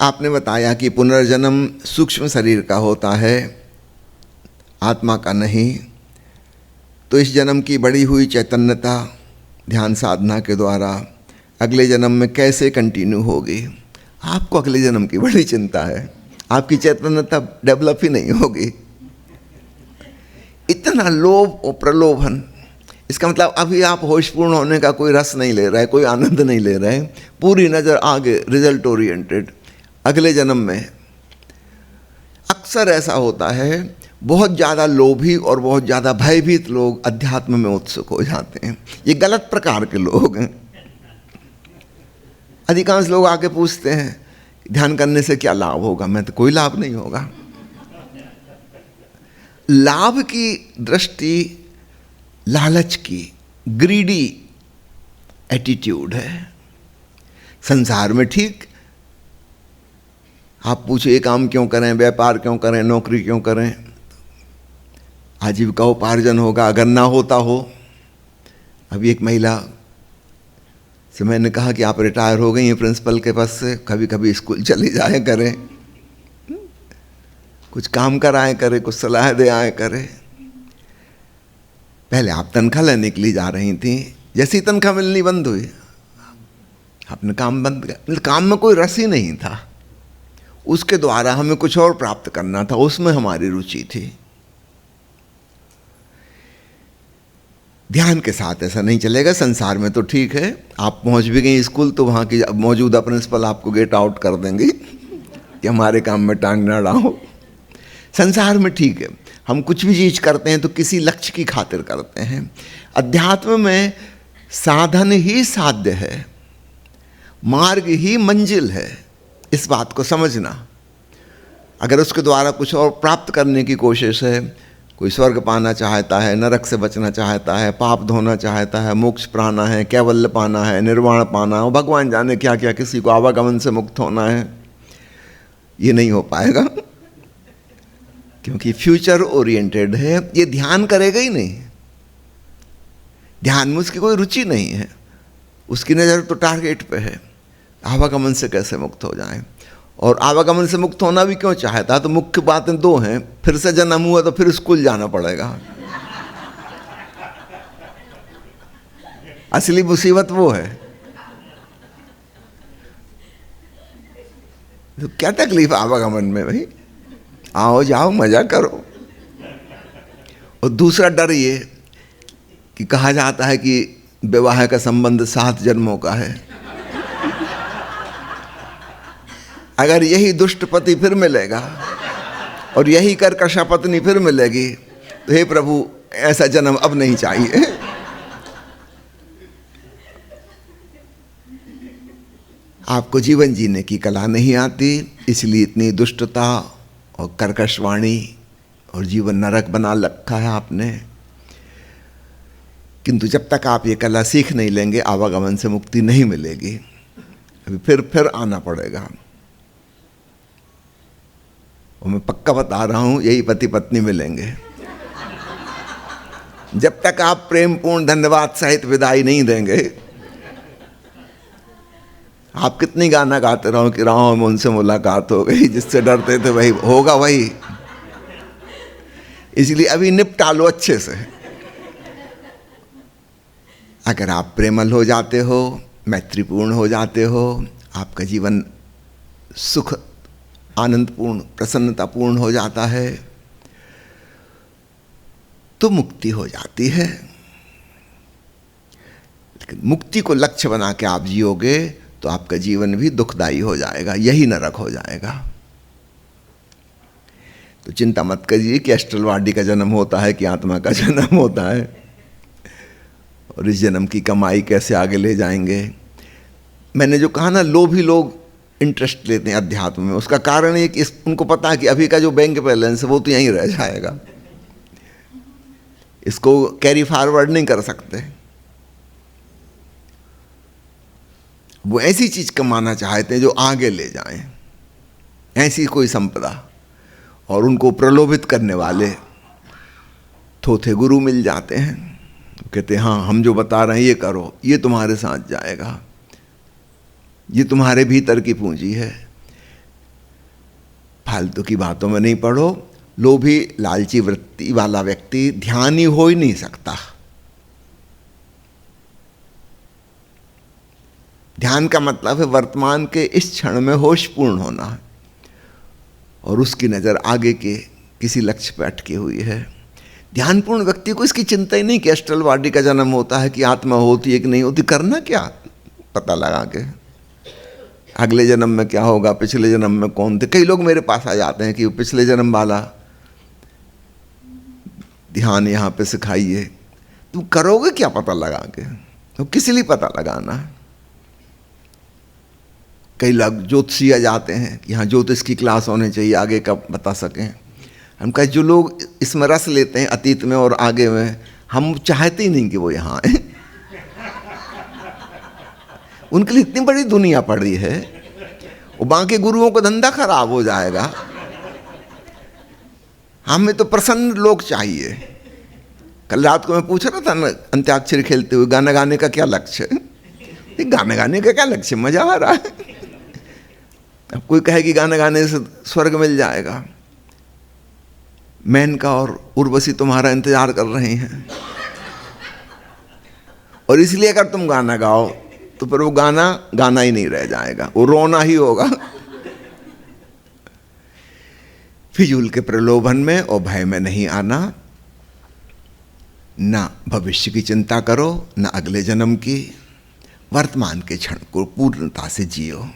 आपने बताया कि पुनर्जन्म सूक्ष्म शरीर का होता है, आत्मा का नहीं। तो इस जन्म की बढ़ी हुई चैतन्यता ध्यान साधना के द्वारा अगले जन्म में कैसे कंटिन्यू होगी? आपको अगले जन्म की बड़ी चिंता है, आपकी चैतन्यता डेवलप ही नहीं होगी। इतना लोभ और प्रलोभन, इसका मतलब अभी आप होशपूर्ण होने का कोई रस नहीं ले रहे, कोई आनंद नहीं ले रहे, पूरी नज़र आगे, रिजल्ट ओरिएंटेड। अगले जन्म में अक्सर ऐसा होता है, बहुत ज़्यादा लोभी और बहुत ज़्यादा भयभीत लोग अध्यात्म में उत्सुक हो जाते हैं। ये गलत प्रकार के लोग हैं। अधिकांश लोग आके पूछते हैं ध्यान करने से क्या लाभ होगा? मैं तो कोई लाभ नहीं होगा। लाभ की दृष्टि लालच की, ग्रीडी एटीट्यूड है। संसार में ठीक, आप पूछो ये काम क्यों करें, व्यापार क्यों करें, नौकरी क्यों करें, आजीविका उपार्जन होगा। अगर ना होता हो, अभी एक महिला से मैंने कहा कि आप रिटायर हो गई हैं प्रिंसिपल के पद से, कभी कभी स्कूल चली जाए करें, कुछ काम कराएं करें, कुछ सलाह दे आए करें। पहले आप तनख्वाह लेने के लिए जा रही थी, जैसी तनख्वाह मिलनी बंद हुई आपने काम बंद कर। काम में कोई रस ही नहीं था, उसके द्वारा हमें कुछ और प्राप्त करना था, उसमें हमारी रुचि थी। ध्यान के साथ ऐसा नहीं चलेगा। संसार में तो ठीक है, आप पहुंच भी गई स्कूल तो वहाँ की मौजूदा प्रिंसिपल आपको गेट आउट कर देंगे कि हमारे काम में टांग ना अड़ाओ। संसार में ठीक है, हम कुछ भी चीज़ करते हैं तो किसी लक्ष्य की खातिर करते हैं। अध्यात्म में साधन ही साध्य है, मार्ग ही मंजिल है। इस बात को समझना। अगर उसके द्वारा कुछ और प्राप्त करने की कोशिश है, कोई स्वर्ग पाना चाहता है, नरक से बचना चाहता है, पाप धोना चाहता है, मोक्ष पाना है, कैवल्य पाना है, निर्वाण पाना है, भगवान जाने क्या क्या, किसी को आवागमन से मुक्त होना है, ये नहीं हो पाएगा, क्योंकि फ्यूचर ओरिएंटेड है। ये ध्यान करेगा ही नहीं, ध्यान में उसकी कोई रुचि नहीं है, उसकी नज़र तो टारगेट पे है, आवागमन से कैसे मुक्त हो जाए। और आवागमन से मुक्त होना भी क्यों चाहता है? तो मुख्य बातें दो हैं, फिर से जन्म हुआ तो फिर स्कूल जाना पड़ेगा। असली मुसीबत वो है। तो क्या तकलीफ आवागमन में भाई, आओ जाओ मजा करो। और दूसरा डर ये कि कहा जाता है कि विवाह का संबंध 7 जन्मों का है। अगर यही दुष्ट पति फिर मिलेगा और यही कर्कशा पत्नी फिर मिलेगी तो हे प्रभु ऐसा जन्म अब नहीं चाहिए। आपको जीवन जीने की कला नहीं आती, इसलिए इतनी दुष्टता और कर्कश वाणी और जीवन नरक बना रखा है आपने। किंतु जब तक आप ये कला सीख नहीं लेंगे, आवागमन से मुक्ति नहीं मिलेगी। अभी फिर आना पड़ेगा। और मैं पक्का बता रहा हूं, यही पति पत्नी मिलेंगे। जब तक आप प्रेमपूर्ण धन्यवाद सहित विदाई नहीं देंगे, आप कितनी गाना गाते रहो कि राम उनसे मुलाकात हो गई, जिससे डरते थे वही होगा वही। इसलिए अभी निपटा लो अच्छे से। अगर आप प्रेमल हो जाते हो, मैत्रीपूर्ण हो जाते हो, आपका जीवन सुख आनंदपूर्ण प्रसन्नतापूर्ण हो जाता है, तो मुक्ति हो जाती है। लेकिन मुक्ति को लक्ष्य बना के आप जियोगे तो आपका जीवन भी दुखदायी हो जाएगा, यही नरक हो जाएगा। तो चिंता मत करिए कि एस्ट्रल बॉडी का जन्म होता है कि आत्मा का जन्म होता है, और इस जन्म की कमाई कैसे आगे ले जाएंगे। मैंने जो कहा ना, लोभी लोग इंटरेस्ट लेते हैं अध्यात्म में, उसका कारण ये कि उनको पता है कि अभी का जो बैंक बैलेंस है वो तो यहीं रह जाएगा, इसको कैरी फॉरवर्ड नहीं कर सकते। वो ऐसी चीज कमाना चाहते हैं जो आगे ले जाएं, ऐसी कोई संपदा। और उनको प्रलोभित करने वाले थोथे गुरु मिल जाते हैं, कहते हैं हाँ हम जो बता रहे हैं ये करो, ये तुम्हारे साथ जाएगा, ये तुम्हारे भीतर की पूंजी है। फालतू की बातों में नहीं पड़ो। लोभी लालची वृत्ति वाला व्यक्ति ध्यानी हो ही नहीं सकता। ध्यान का मतलब है वर्तमान के इस क्षण में होशपूर्ण होना, और उसकी नज़र आगे के किसी लक्ष्य पर अटकी हुई है। ध्यानपूर्ण व्यक्ति को इसकी चिंता ही नहीं कि एस्ट्रल बॉडी का जन्म होता है, कि आत्मा होती है कि नहीं होती। करना क्या, पता लगा के अगले जन्म में क्या होगा, पिछले जन्म में कौन थे। कई लोग मेरे पास आ जाते हैं कि पिछले जन्म वाला ध्यान यहाँ पे सिखाइए। तुम करोगे क्या पता लगा के, तो किस लिए पता लगाना। कई लोग ज्योतिषी आ जाते हैं कि यहाँ ज्योतिष की क्लास होनी चाहिए, आगे का बता सकें। हम कहे जो लोग इसमें रस लेते हैं अतीत में और आगे में, हम चाहते ही नहीं कि वो यहाँ आए। उनके लिए इतनी बड़ी दुनिया पड़ी है, वो बाकी गुरुओं का धंधा खराब हो जाएगा। हमें तो प्रसन्न लोग चाहिए। कल रात को मैं पूछ रहा था ना, अंत्याक्षरी खेलते हुए, गाना गाने का क्या लक्ष्य है। गाना गाने का क्या लक्ष्य, मजा आ रहा है। अब कोई कहे कि गाना गाने से स्वर्ग मिल जाएगा। मेनका और उर्वशी तुम्हारा इंतजार कर रहे हैं, और इसलिए अगर तुम गाना गाओ तो फिर वो गाना गाना ही नहीं रह जाएगा, वो रोना ही होगा। फिजूल के प्रलोभन में और भय में नहीं आना। ना भविष्य की चिंता करो, ना अगले जन्म की। वर्तमान के क्षण को पूर्णता से जियो।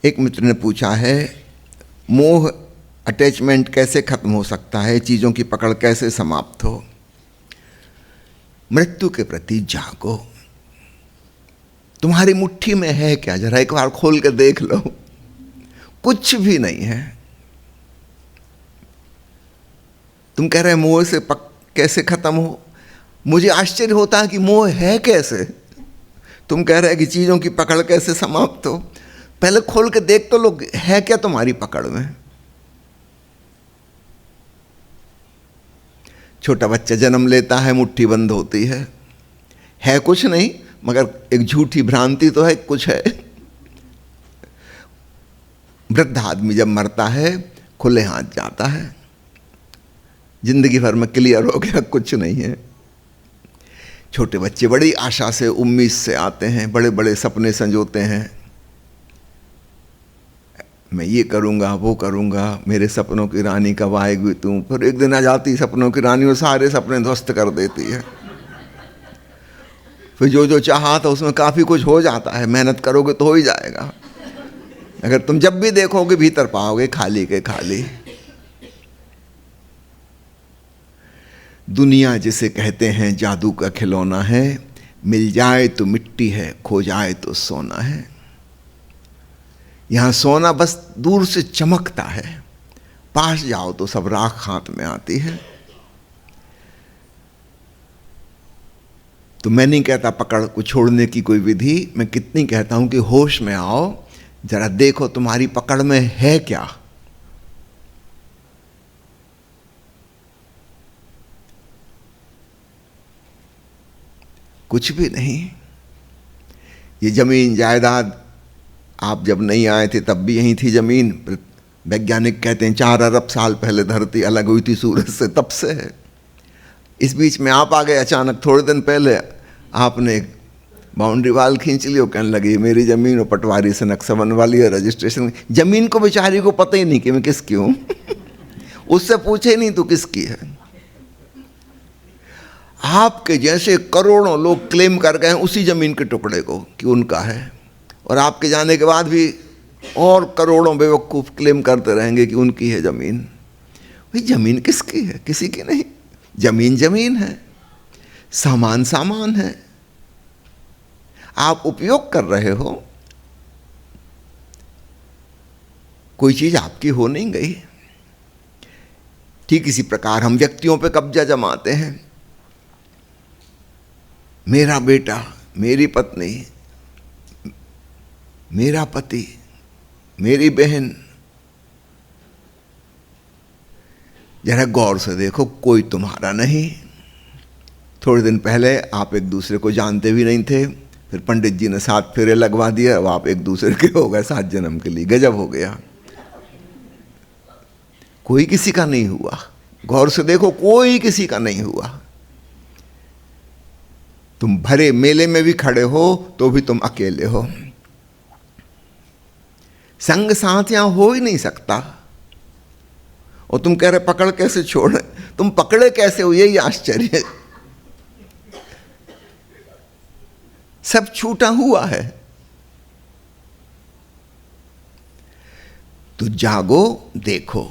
एक मित्र ने पूछा है, मोह अटैचमेंट कैसे खत्म हो सकता है, चीज़ों की पकड़ कैसे समाप्त हो। मृत्यु के प्रति जागो। तुम्हारी मुट्ठी में है क्या, जरा एक बार खोल के देख लो। कुछ भी नहीं है। तुम कह रहे मोह से कैसे खत्म हो। मुझे आश्चर्य होता है कि मोह है कैसे। तुम कह रहे कि चीज़ों की पकड़ कैसे समाप्त हो। पहले खोल के देख तो लो, है क्या तुम्हारी पकड़ में। छोटा बच्चा जन्म लेता है, मुट्ठी बंद होती है कुछ नहीं, मगर एक झूठी भ्रांति तो है कुछ है। वृद्ध आदमी जब मरता है, खुले हाथ जाता है, जिंदगी भर में क्लियर हो गया, कुछ नहीं है। छोटे बच्चे बड़ी आशा से, उम्मीद से आते हैं, बड़े बड़े सपने संजोते हैं, मैं ये करूँगा वो करूँगा, मेरे सपनों की रानी कब आएगी तू। फिर एक दिन आ जाती सपनों की रानी और सारे सपने ध्वस्त कर देती है। फिर जो चाहा था उसमें काफ़ी कुछ हो जाता है, मेहनत करोगे तो हो ही जाएगा। अगर तुम जब भी देखोगे भीतर पाओगे खाली के खाली। दुनिया जिसे कहते हैं जादू का खिलौना है, मिल जाए तो मिट्टी है, खो जाए तो सोना है। यहाँ सोना बस दूर से चमकता है, पास जाओ तो सब राख हाथ में आती है। तो मैं नहीं कहता पकड़ को छोड़ने की कोई विधि, मैं कितनी कहता हूं कि होश में आओ, जरा देखो तुम्हारी पकड़ में है क्या। कुछ भी नहीं। ये जमीन जायदाद, आप जब नहीं आए थे तब भी यहीं थी जमीन। वैज्ञानिक कहते हैं 4 अरब साल पहले धरती अलग हुई थी सूरज से, तब से है। इस बीच में आप आ गए अचानक, थोड़े दिन पहले आपने बाउंड्री वाल खींच लियो, कहने लगे मेरी ज़मीन, और पटवारी से नक्शा बनवा लिया, रजिस्ट्रेशन। ज़मीन को बेचारी को पता ही नहीं कि मैं किसकी हूँ। उससे पूछे ही नहीं तू किसकी है। आपके जैसे करोड़ों लोग क्लेम कर गए हैं उसी ज़मीन के टुकड़े को कि उनका है, और आपके जाने के बाद भी और करोड़ों बेवकूफ़ क्लेम करते रहेंगे कि उनकी है ज़मीन। भाई ज़मीन किसकी है, किसी की नहीं। ज़मीन ज़मीन है, सामान सामान है, आप उपयोग कर रहे हो। कोई चीज़ आपकी हो नहीं गई। ठीक इसी प्रकार हम व्यक्तियों पे कब्जा जमाते हैं। मेरा बेटा, मेरी पत्नी, मेरा पति, मेरी बहन। जरा गौर से देखो, कोई तुम्हारा नहीं। थोड़े दिन पहले आप एक दूसरे को जानते भी नहीं थे, फिर पंडित जी ने 7 फेरे लगवा दिया, अब आप एक दूसरे के हो गए 7 जन्म के लिए। गजब हो गया। कोई किसी का नहीं हुआ। गौर से देखो, कोई किसी का नहीं हुआ। तुम भरे मेले में भी खड़े हो तो भी तुम अकेले हो, संग साथ यहां हो ही नहीं सकता। और तुम कह रहे पकड़ कैसे छोड़े, तुम पकड़े कैसे हो, यही आश्चर्य है। सब छूटा हुआ है। तो जागो, देखो।